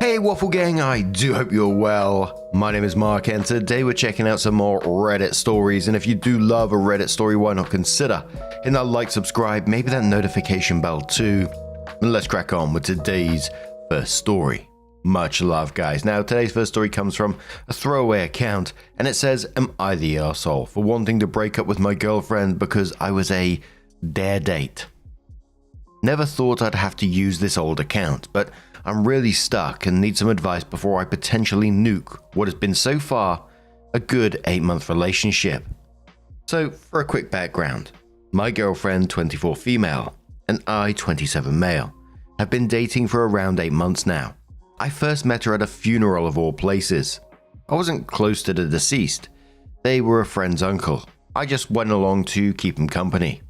Hey Waffle Gang, I do hope you're well. My name is Mark and today we're checking out some more Reddit stories, and if you do love a Reddit story, why not consider hitting that like, subscribe, maybe that notification bell too. And let's crack on with today's first story. Much love guys. Now today's first story comes from a throwaway account and it says, am I the arsehole for wanting to break up with my girlfriend because I was a dare date? Never thought I'd have to use this old account, but I'm really stuck and need some advice before I potentially nuke what has been so far a good 8-month relationship. So for a quick background, my girlfriend 24 female and I 27 male have been dating for around 8 months now. I first met her at a funeral of all places. I wasn't close to the deceased. They were a friend's uncle. I just went along to keep him company.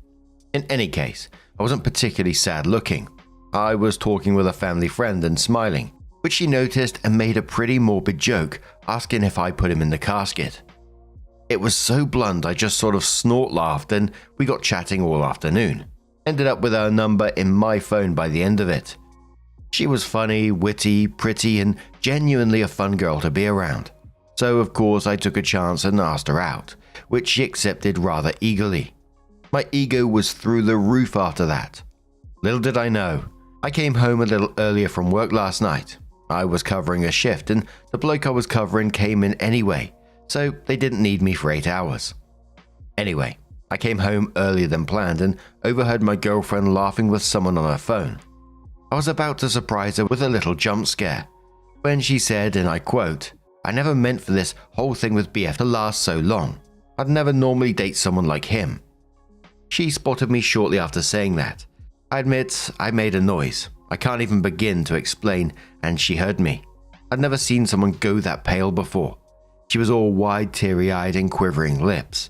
In any case, I wasn't particularly sad looking. I was talking with a family friend and smiling, which she noticed and made a pretty morbid joke asking if I put him in the casket. It was so blunt I just sort of snort laughed and we got chatting all afternoon. Ended up with her number in my phone by the end of it. She was funny, witty, pretty and genuinely a fun girl to be around. So of course I took a chance and asked her out, which she accepted rather eagerly. My ego was through the roof after that. Little did I know, I came home a little earlier from work last night. I was covering a shift and the bloke I was covering came in anyway, so they didn't need me for 8 hours. Anyway, I came home earlier than planned and overheard my girlfriend laughing with someone on her phone. I was about to surprise her with a little jump scare, when she said, and I quote, "I never meant for this whole thing with BF to last so long. I'd never normally date someone like him." She spotted me shortly after saying that. I admit I made a noise. I can't even begin to explain, and she heard me. I'd never seen someone go that pale before. She was all wide, teary-eyed and quivering lips.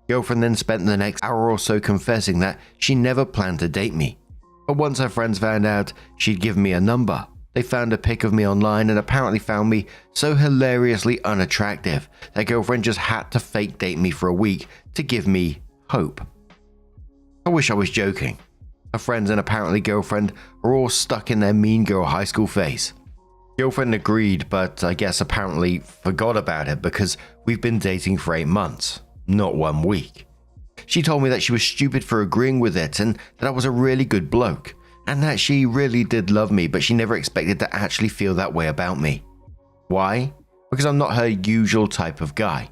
Girlfriend then spent the next hour or so confessing that she never planned to date me. But once her friends found out she'd given me a number, they found a pic of me online and apparently found me so hilariously unattractive that girlfriend just had to fake date me for a week to give me hope. I wish I was joking. Her friends and apparently girlfriend are all stuck in their mean girl high school phase. Girlfriend agreed, but I guess apparently forgot about it because we've been dating for 8 months, not 1 week. She told me that she was stupid for agreeing with it and that I was a really good bloke, and that she really did love me, but she never expected to actually feel that way about me. Why? Because I'm not her usual type of guy.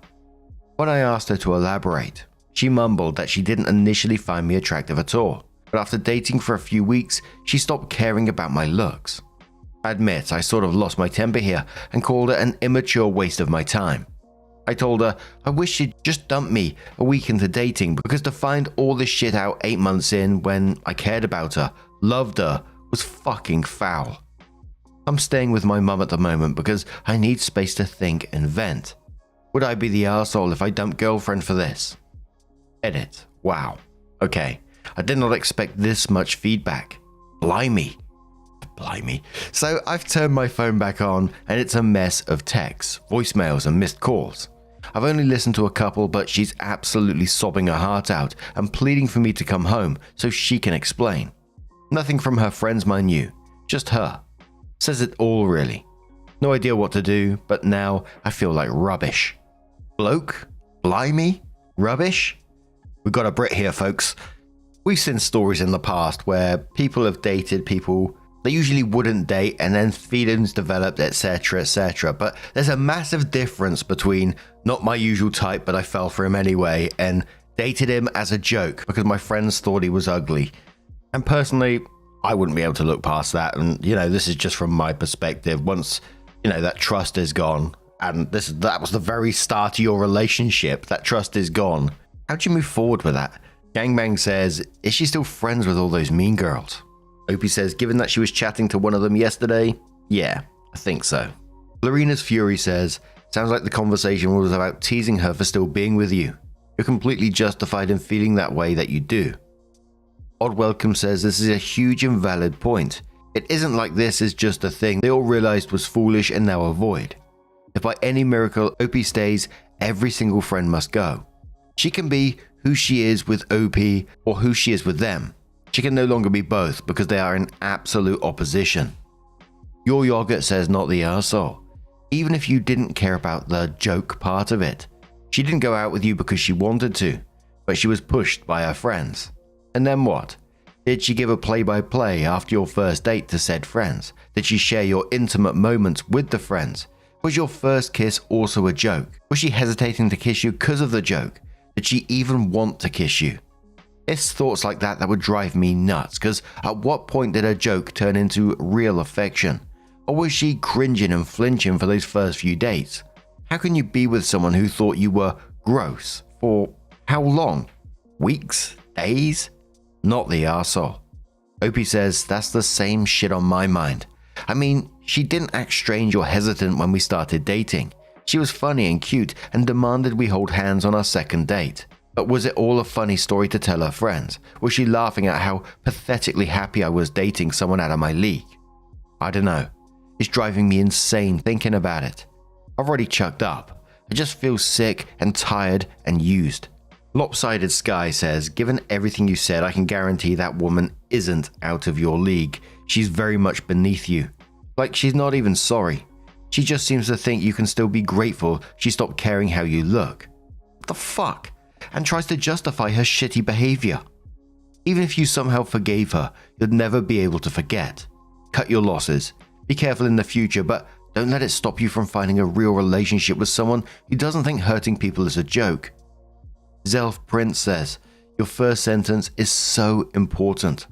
When I asked her to elaborate, she mumbled that she didn't initially find me attractive at all, but after dating for a few weeks, she stopped caring about my looks. I admit I sort of lost my temper here and called it an immature waste of my time. I told her I wish she'd just dump me a week into dating because to find all this shit out 8 months in when I cared about her, loved her, was fucking foul. I'm staying with my mum at the moment because I need space to think and vent. Would I be the arsehole if I dumped girlfriend for this? Edit. Wow. Okay. I did not expect this much feedback. Blimey. So I've turned my phone back on and it's a mess of texts, voicemails and missed calls. I've only listened to a couple, but she's absolutely sobbing her heart out and pleading for me to come home so she can explain. Nothing from her friends, mind you, just her. Says it all really. No idea what to do, but now I feel like rubbish. Bloke? Blimey? Rubbish? We've got a Brit here, folks. We've seen stories in the past where people have dated people they usually wouldn't date and then feelings developed, etc, etc. But there's a massive difference between not my usual type but I fell for him anyway and dated him as a joke because my friends thought he was ugly. And personally, I wouldn't be able to look past that, and this is just from my perspective. Once that trust is gone, and that was the very start of your relationship, that trust is gone. How'd you move forward with that? Gangbang says, is she still friends with all those mean girls? Opie says, given that she was chatting to one of them yesterday, yeah, I think so. Lorena's Fury says, sounds like the conversation was about teasing her for still being with you. You're completely justified in feeling that way that you do. Odd Welcome says this is a huge and valid point. It isn't like this is just a thing they all realized was foolish and now avoid. If by any miracle Opie stays, every single friend must go. She can be who she is with OP or who she is with them. She can no longer be both because they are in absolute opposition. Your yogurt says not the arsehole. Even if you didn't care about the joke part of it. She didn't go out with you because she wanted to, but she was pushed by her friends. And then what? Did she give a play-by-play after your first date to said friends? Did she share your intimate moments with the friends? Was your first kiss also a joke? Was she hesitating to kiss you because of the joke? Did she even want to kiss you? It's thoughts like that would drive me nuts, because at what point did a joke turn into real affection? Or was she cringing and flinching for those first few dates? How can you be with someone who thought you were gross for how long? Weeks? Days? Not the arsehole. Opie says that's the same shit on my mind. I mean, she didn't act strange or hesitant when we started dating. She was funny and cute and demanded we hold hands on our second date. But was it all a funny story to tell her friends? Was she laughing at how pathetically happy I was dating someone out of my league? I don't know. It's driving me insane thinking about it. I've already chucked up. I just feel sick and tired and used. Lopsided Sky says, given everything you said, I can guarantee that woman isn't out of your league. She's very much beneath you. Like she's not even sorry. She just seems to think you can still be grateful she stopped caring how you look. What the fuck? And tries to justify her shitty behavior. Even if you somehow forgave her, you'd never be able to forget. Cut your losses. Be careful in the future, but don't let it stop you from finding a real relationship with someone who doesn't think hurting people is a joke. Zelf Prince says, your first sentence is so important.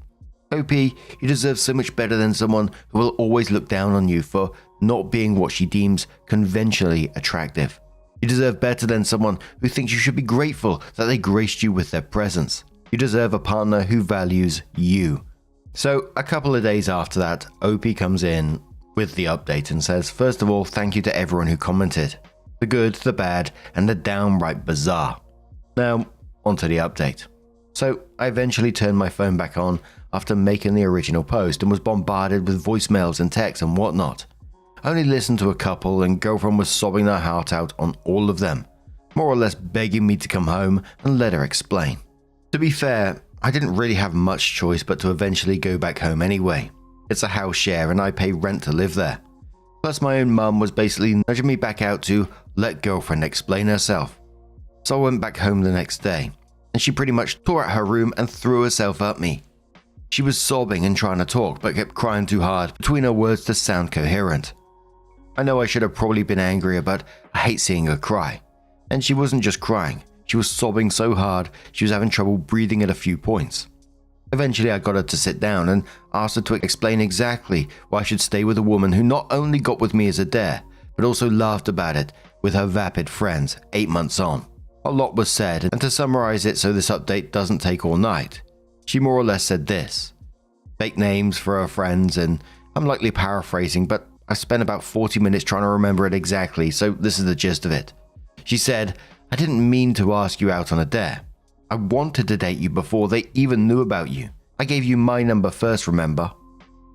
OP, you deserve so much better than someone who will always look down on you for not being what she deems conventionally attractive. You deserve better than someone who thinks you should be grateful that they graced you with their presence. You deserve a partner who values you. So a couple of days after that, OP comes in with the update and says, first of all, thank you to everyone who commented. The good, the bad, and the downright bizarre. Now, onto the update. So I eventually turned my phone back on after making the original post and was bombarded with voicemails and texts and whatnot. I only listened to a couple and girlfriend was sobbing her heart out on all of them, more or less begging me to come home and let her explain. To be fair, I didn't really have much choice but to eventually go back home anyway. It's a house share and I pay rent to live there. Plus my own mum was basically nudging me back out to let girlfriend explain herself. So I went back home the next day and she pretty much tore out her room and threw herself at me. She was sobbing and trying to talk but kept crying too hard between her words to sound coherent. I know I should have probably been angrier, but I hate seeing her cry. And she wasn't just crying, she was sobbing so hard she was having trouble breathing at a few points. Eventually I got her to sit down and asked her to explain exactly why I should stay with a woman who not only got with me as a dare, but also laughed about it with her vapid friends 8 months on. A lot was said, and to summarize it so this update doesn't take all night, she more or less said this. Fake names for her friends, and I'm likely paraphrasing, but I spent about 40 minutes trying to remember it exactly, so this is the gist of it. She said, I didn't mean to ask you out on a dare. I wanted to date you before they even knew about you. I gave you my number first, remember?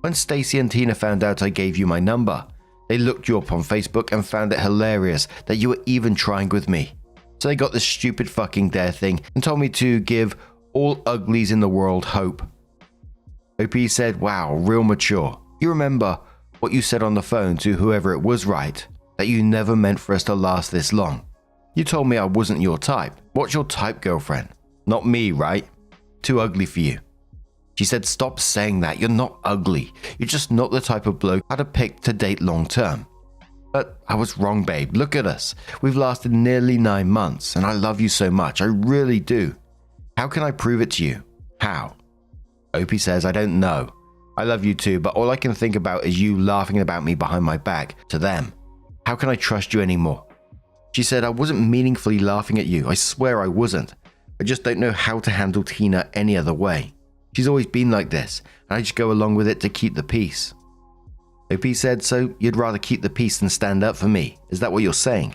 When Stacy and Tina found out I gave you my number, they looked you up on Facebook and found it hilarious that you were even trying with me. So they got this stupid fucking dare thing and told me to give all uglies in the world hope. OP said, wow, real mature. You remember what you said on the phone to whoever it was, right? That you never meant for us to last this long. You told me I wasn't your type. What's your type, girlfriend? Not me, right? Too ugly for you. She said, stop saying that. You're not ugly. You're just not the type of bloke I'd have picked to date long term. But I was wrong, babe. Look at us. We've lasted nearly 9 months, and I love you so much. I really do. How can I prove it to you? How? Opie says, I don't know. I love you too, but all I can think about is you laughing about me behind my back to them. How can I trust you anymore? She said, I wasn't meaningfully laughing at you. I swear I wasn't. I just don't know how to handle Tina any other way. She's always been like this, and I just go along with it to keep the peace. OP said, so you'd rather keep the peace than stand up for me? Is that what you're saying?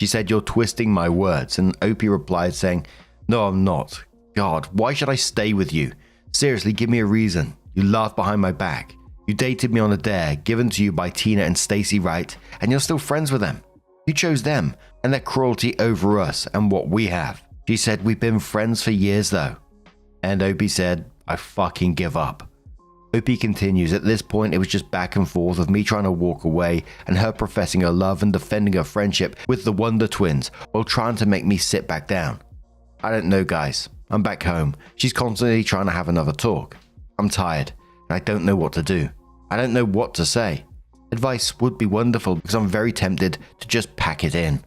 She said, you're twisting my words, and OP replied saying, no, I'm not. God, why should I stay with you? Seriously, give me a reason. You laughed behind my back. You dated me on a dare given to you by Tina and Stacy, right? And you're still friends with them. You chose them and their cruelty over us and what we have. She said, we've been friends for years though. And OP said, I fucking give up. OP continues, at this point it was just back and forth of me trying to walk away and her professing her love and defending her friendship with the Wonder Twins while trying to make me sit back down. I don't know guys, I'm back home. She's constantly trying to have another talk. I'm tired and I don't know what to do. I don't know what to say. Advice would be wonderful because I'm very tempted to just pack it in.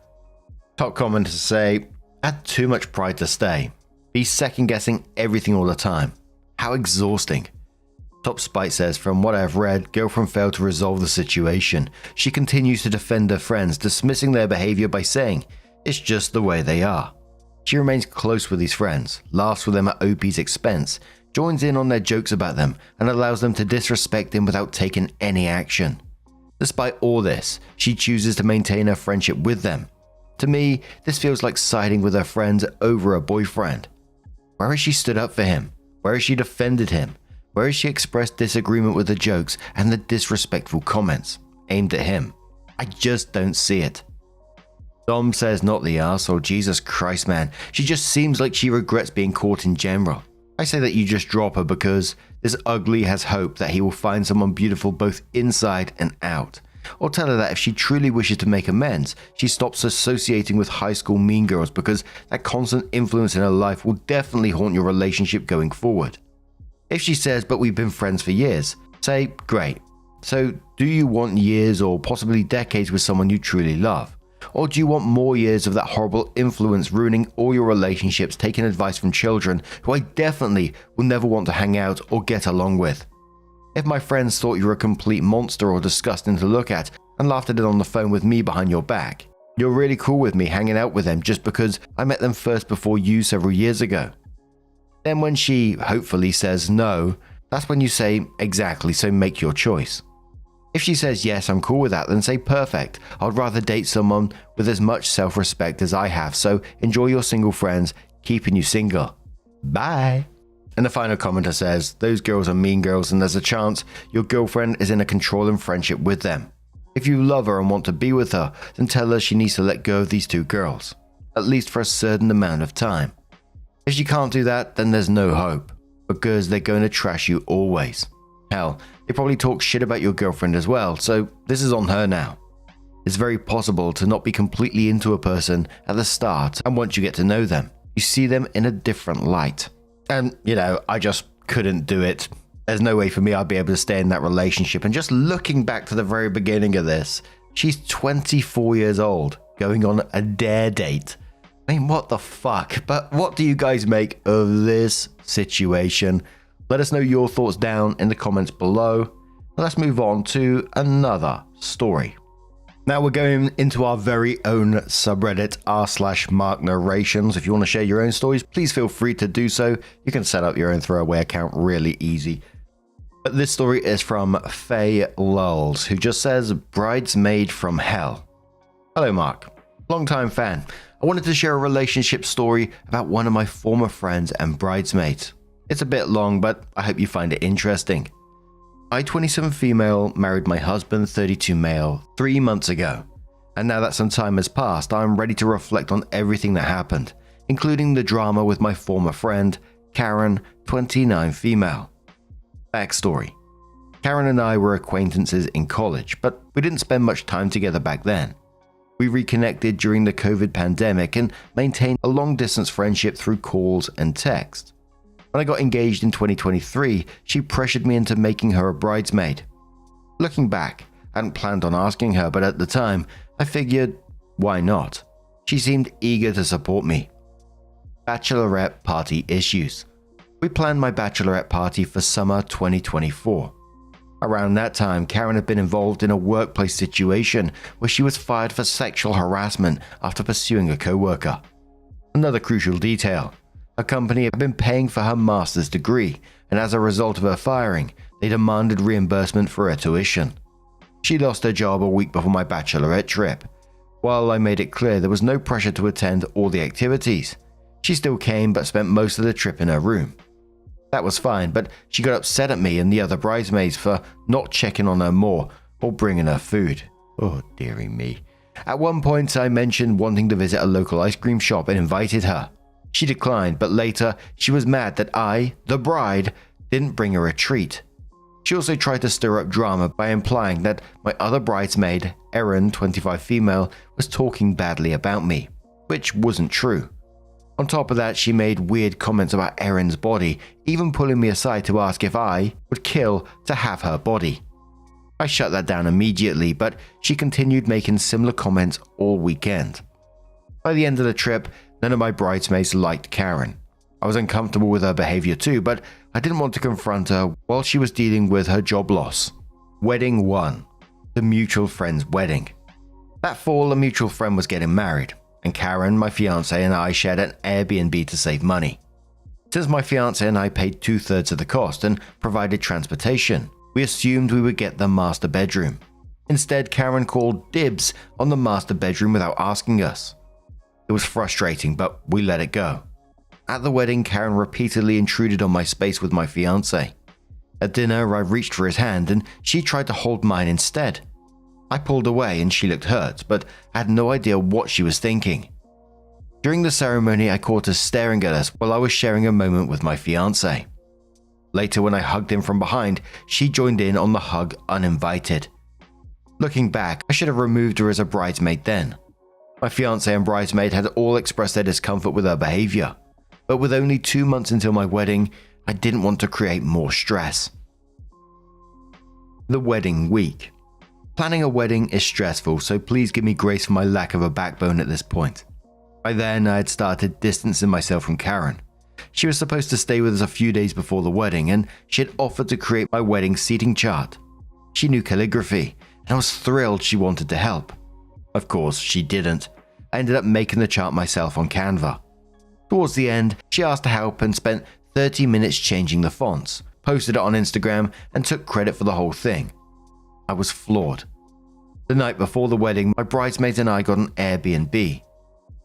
Top commenters say, I had too much pride to stay. Be second guessing everything all the time. How exhausting. Top Spite says, from what I've read, girlfriend failed to resolve the situation. She continues to defend her friends, dismissing their behavior by saying, it's just the way they are. She remains close with these friends, laughs with them at OP's expense, joins in on their jokes about them, and allows them to disrespect him without taking any action. Despite all this, she chooses to maintain her friendship with them. To me, this feels like siding with her friends over a boyfriend. Where has she stood up for him? Where has she defended him? Where has she expressed disagreement with the jokes and the disrespectful comments aimed at him? I just don't see it. Dom says, not the arsehole. Jesus Christ, man. She just seems like she regrets being caught in general. I say that you just drop her because this ugly has hope that he will find someone beautiful both inside and out. Or tell her that if she truly wishes to make amends, she stops associating with high school mean girls because that constant influence in her life will definitely haunt your relationship going forward. If she says, but we've been friends for years, say, great. So do you want years or possibly decades with someone you truly love? Or do you want more years of that horrible influence ruining all your relationships, taking advice from children who I definitely will never want to hang out or get along with? If my friends thought you were a complete monster or disgusting to look at and laughed at it on the phone with me behind your back, you're really cool with me hanging out with them just because I met them first before you several years ago. Then when she hopefully says no, that's when you say, exactly, so make your choice. If she says yes, I'm cool with that, then say perfect. I'd rather date someone with as much self-respect as I have, so enjoy your single friends, keeping you single. Bye. And the final commenter says, those girls are mean girls and there's a chance your girlfriend is in a controlling friendship with them. If you love her and want to be with her, then tell her she needs to let go of these two girls, at least for a certain amount of time. If she can't do that, then there's no hope, because they're going to trash you always. Hell, they probably talk shit about your girlfriend as well, so this is on her now. It's very possible to not be completely into a person at the start, and once you get to know them, you see them in a different light. And, I just couldn't do it. There's no way for me I'd be able to stay in that relationship. And just looking back to the very beginning of this, she's 24 years old, going on a dare date. I mean, what the fuck? But what do you guys make of this situation? Let us know your thoughts down in the comments below. Let's move on to another story. Now we're going into our very own subreddit, r/Mark Narrations. If you want to share your own stories, please feel free to do so. You can set up your own throwaway account really easy. But this story is from Faye Lulls, who just says, Bridesmaid from Hell. Hello, Mark. Longtime fan. I wanted to share a relationship story about one of my former friends and bridesmaids. It's a bit long, but I hope you find it interesting. I, 27 female, married my husband, 32 male, 3 months ago. And now that some time has passed, I'm ready to reflect on everything that happened, including the drama with my former friend, Karen, 29 female. Backstory. Karen and I were acquaintances in college, but we didn't spend much time together back then. We reconnected during the COVID pandemic and maintained a long-distance friendship through calls and text. When I got engaged in 2023, she pressured me into making her a bridesmaid. Looking back, I hadn't planned on asking her, but at the time, I figured, why not? She seemed eager to support me. Bachelorette party issues. We planned my bachelorette party for summer 2024. Around that time, Karen had been involved in a workplace situation where she was fired for sexual harassment after pursuing a co-worker. Another crucial detail. Her company had been paying for her master's degree, and as a result of her firing, they demanded reimbursement for her tuition. She lost her job a week before my bachelorette trip. While I made it clear there was no pressure to attend all the activities, she still came but spent most of the trip in her room. That was fine, but she got upset at me and the other bridesmaids for not checking on her more or bringing her food. Oh, dearie me. At one point, I mentioned wanting to visit a local ice cream shop and invited her. She declined, but later she was mad that I, the bride, didn't bring her a treat. She also tried to stir up drama by implying that my other bridesmaid, Erin, 25 female, was talking badly about me, which wasn't true. On top of that, she made weird comments about Erin's body, even pulling me aside to ask if I would kill to have her body. I shut that down immediately, but she continued making similar comments all weekend. By the end of the trip, none of my bridesmaids liked Karen. I was uncomfortable with her behavior too, but I didn't want to confront her while she was dealing with her job loss. Wedding 1. The mutual friend's wedding. That fall, a mutual friend was getting married, and Karen, my fiancé, and I shared an Airbnb to save money. Since my fiancé and I paid 2/3 of the cost and provided transportation, we assumed we would get the master bedroom. Instead, Karen called dibs on the master bedroom without asking us. It was frustrating, but we let it go. At the wedding, Karen repeatedly intruded on my space with my fiancé. At dinner, I reached for his hand and she tried to hold mine instead. I pulled away and she looked hurt, but I had no idea what she was thinking. During the ceremony, I caught her staring at us while I was sharing a moment with my fiancé. Later, when I hugged him from behind, she joined in on the hug uninvited. Looking back, I should have removed her as a bridesmaid then. My fiancé and bridesmaid had all expressed their discomfort with her behavior, but with only 2 months until my wedding, I didn't want to create more stress. The wedding week. Planning a wedding is stressful, so please give me grace for my lack of a backbone at this point. By then, I had started distancing myself from Karen. She was supposed to stay with us a few days before the wedding, and she had offered to create my wedding seating chart. She knew calligraphy, and I was thrilled she wanted to help. Of course, she didn't. I ended up making the chart myself on Canva. Towards the end, she asked to help and spent 30 minutes changing the fonts, posted it on Instagram, and took credit for the whole thing. I was floored. The night before the wedding, my bridesmaids and I got an Airbnb.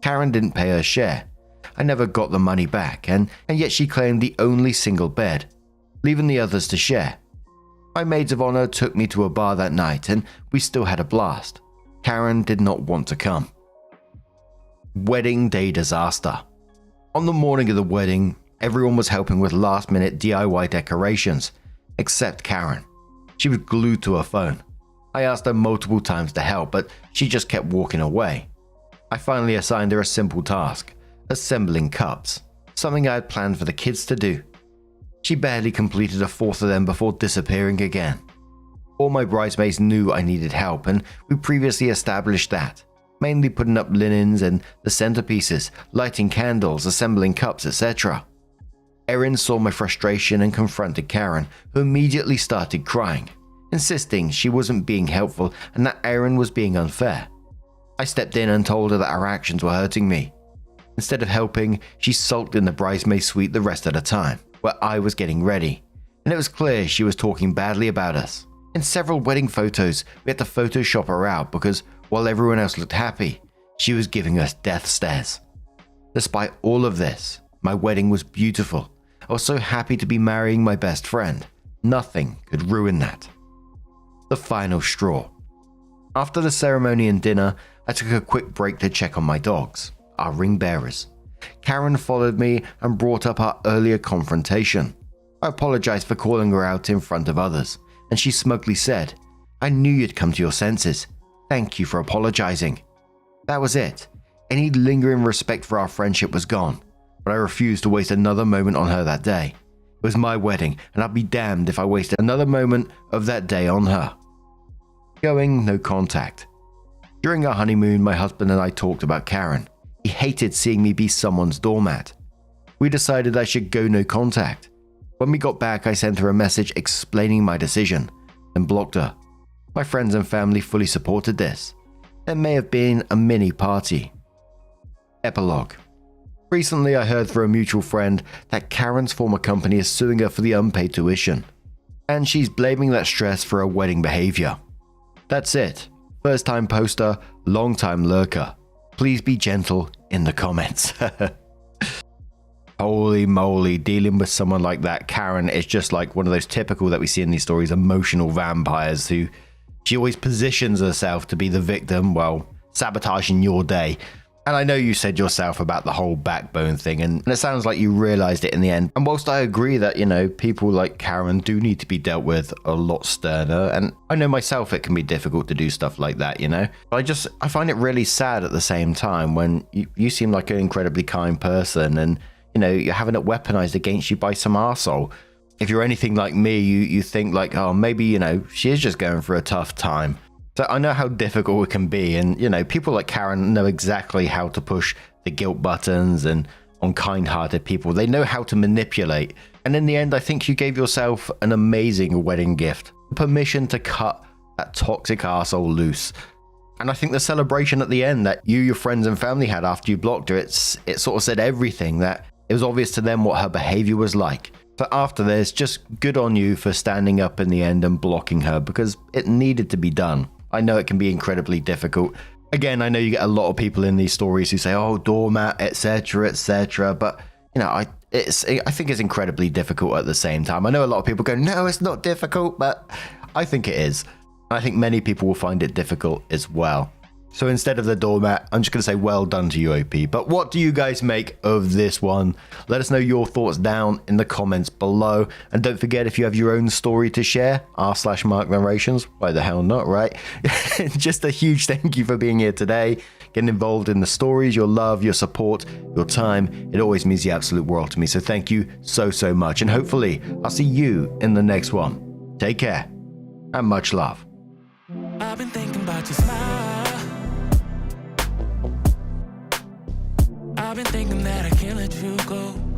Karen didn't pay her share. I never got the money back, and yet she claimed the only single bed, leaving the others to share. My maids of honor took me to a bar that night, and we still had a blast. Karen did not want to come. Wedding day disaster. On the morning of the wedding, everyone was helping with last-minute DIY decorations, except Karen. She was glued to her phone. I asked her multiple times to help, but she just kept walking away. I finally assigned her a simple task, assembling cups, something I had planned for the kids to do. She barely completed a fourth of them before disappearing again. All my bridesmaids knew I needed help, and we previously established that, mainly putting up linens and the centerpieces, lighting candles, assembling cups, etc. Erin saw my frustration and confronted Karen, who immediately started crying, insisting she wasn't being helpful and that Erin was being unfair. I stepped in and told her that her actions were hurting me. Instead of helping, she sulked in the bridesmaid suite the rest of the time, where I was getting ready, and it was clear she was talking badly about us. In several wedding photos, we had to Photoshop her out because while everyone else looked happy, she was giving us death stares. Despite all of this, my wedding was beautiful. I was so happy to be marrying my best friend. Nothing could ruin that. The final straw. After the ceremony and dinner, I took a quick break to check on my dogs, our ring bearers. Karen followed me and brought up our earlier confrontation. I apologized for calling her out in front of others, and she smugly said, "I knew you'd come to your senses. Thank you for apologizing." That was it. Any lingering respect for our friendship was gone, but I refused to waste another moment on her that day. It was my wedding, and I'd be damned if I wasted another moment of that day on her. Going no contact. During our honeymoon, my husband and I talked about Karen. He hated seeing me be someone's doormat. We decided I should go no contact. When we got back, I sent her a message explaining my decision, then blocked her. My friends and family fully supported this. There may have been a mini party. Epilogue. Recently, I heard through a mutual friend that Karen's former company is suing her for the unpaid tuition, and she's blaming that stress for her wedding behavior. That's it. First time poster, long time lurker. Please be gentle in the comments. Holy moly, dealing with someone like that, Karen is just like one of those typical that we see in these stories, emotional vampires who she always positions herself to be the victim while sabotaging your day. And I know you said yourself about the whole backbone thing, and it sounds like you realized it in the end. And whilst I agree that, people like Karen do need to be dealt with a lot sterner, and I know myself it can be difficult to do stuff like that, But I find it really sad at the same time when you seem like an incredibly kind person and, you're having it weaponized against you by some arsehole. If you're anything like me, you think like, oh, maybe, she is just going through a tough time. So I know how difficult it can be, and people like Karen know exactly how to push the guilt buttons, and on kind-hearted people, they know how to manipulate. And in the end, I think you gave yourself an amazing wedding gift, permission to cut that toxic arsehole loose. And I think the celebration at the end that you, your friends and family had after you blocked her, it sort of said everything, that it was obvious to them what her behavior was like. So after this, just good on you for standing up in the end and blocking her, because it needed to be done. I know it can be incredibly difficult. Again, I know you get a lot of people in these stories who say, oh, doormat, etc., etc. But, I think it's incredibly difficult at the same time. I know a lot of people go, no, it's not difficult, but I think it is. And I think many people will find it difficult as well. So instead of the doormat, I'm just going to say well done to you, OP. But what do you guys make of this one? Let us know your thoughts down in the comments below. And don't forget, if you have your own story to share, r/Mark Narrations, why the hell not, right? Just a huge thank you for being here today, getting involved in the stories, your love, your support, your time. It always means the absolute world to me. So thank you so, so much. And hopefully I'll see you in the next one. Take care and much love. I've been thinking about your smile. I've been thinking that I can't let you go.